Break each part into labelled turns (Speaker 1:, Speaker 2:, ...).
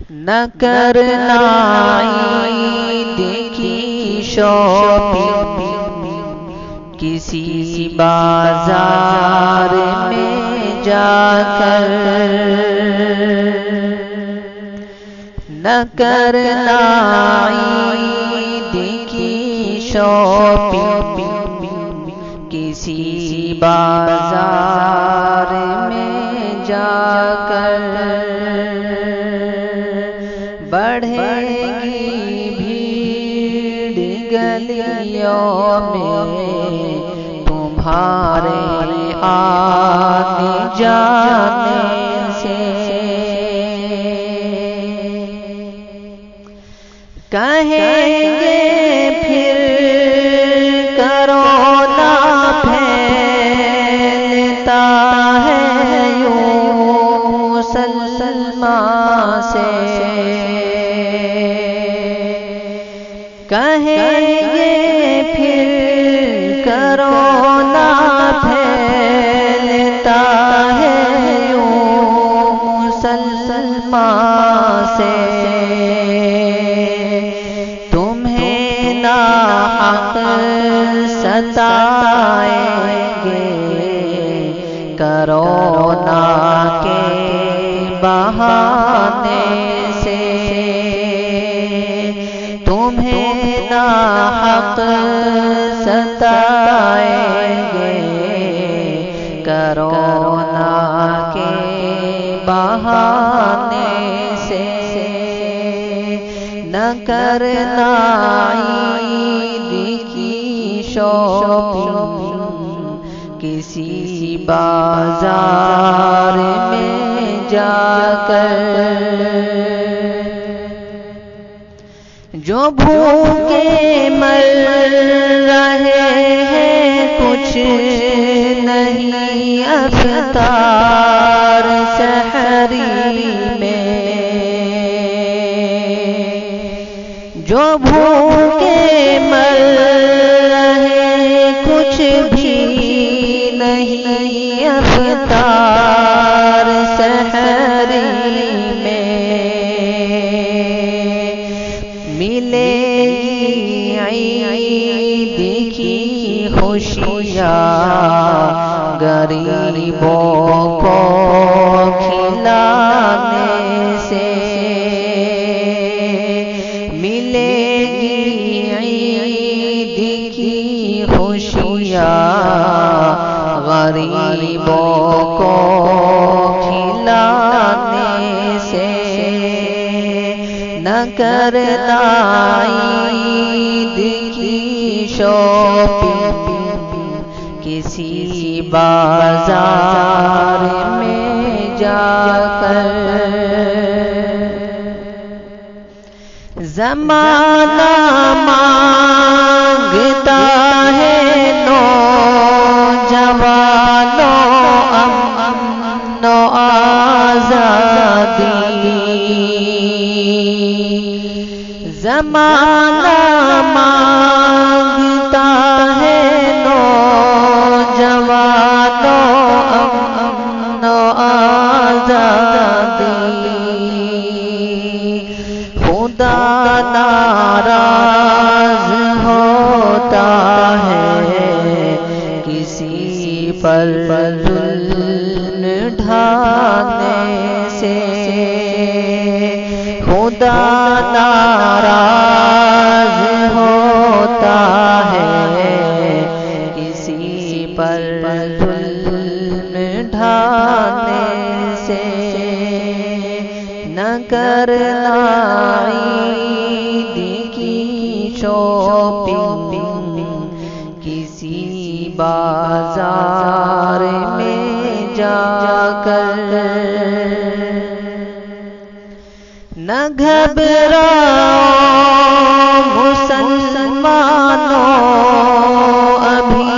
Speaker 1: نہ کرنا عید کی شاپنگ کسی بازار میں جا کر، نہ کرنا عید کی شاپنگ کسی بازار میں جا کر، بڑھے گی بھیڑ گلیوں میں تمہارے آنے جانے سے، کہیں گے پھر کرونا پھیلتا ہے یوں مسلمان سے، کہیں گے پھر کرونا پھیلتا ہے یوں مسلمان سے، تمہیں ناحق ستائیں گے کرونا کے بہانے سے، تمہیں ناحق ستائیں گے کرونا کے بہانے سے، نہ کرنا عید کی شاپنگ کسی بازار میں جا کر، جو بھوکے مر رہے ہیں کچھ نہیں افطار سحری میں، جو بھوکے مر رہے کچھ بھی نہیں افطار سحری میں، ملے گی عید کی خوشیاں غریبوں کو کھلانے سے، ملے گی عید کی خوشیاں غریبوں کو کھلانے سے، نہ کرنا عید کی شاپنگ کسی بازار میں جا کر، زمانہ مانگتا ہے نوجوانوں امن و آزادی، زمانہ مانگتا ہے نوجوانوں امن و آزادی، خدا ناراض ہوتا ہے کسی پر ظلم ڈھانے سے، خدا ناراض ہوتا ہے کسی پر ظلم ڈھانے سے، نہ کرنا عید کی شاپنگ کسی بازار میں جا کر، نہ گھبراؤ مسلمانوں ابھی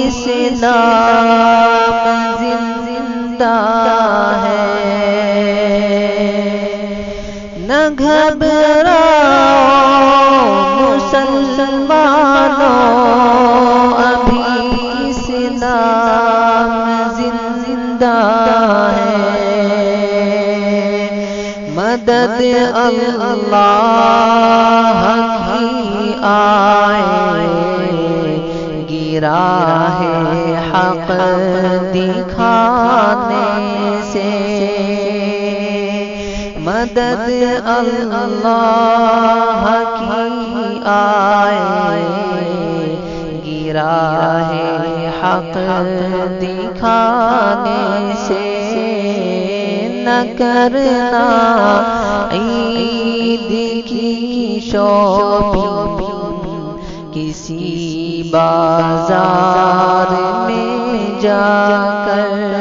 Speaker 1: اسلام زندہ ہے، نہ گھبراؤ مسلمانوں ابھی اسلام زندہ ہے، مدد اللہ کی آئے، گرا ہے حق دکھانے سے، مدد اللہ کی آئے، گرا ہے حق دکھانے سے، نہ کرنا عید کی شاپنگ کسی بازار میں جا کر،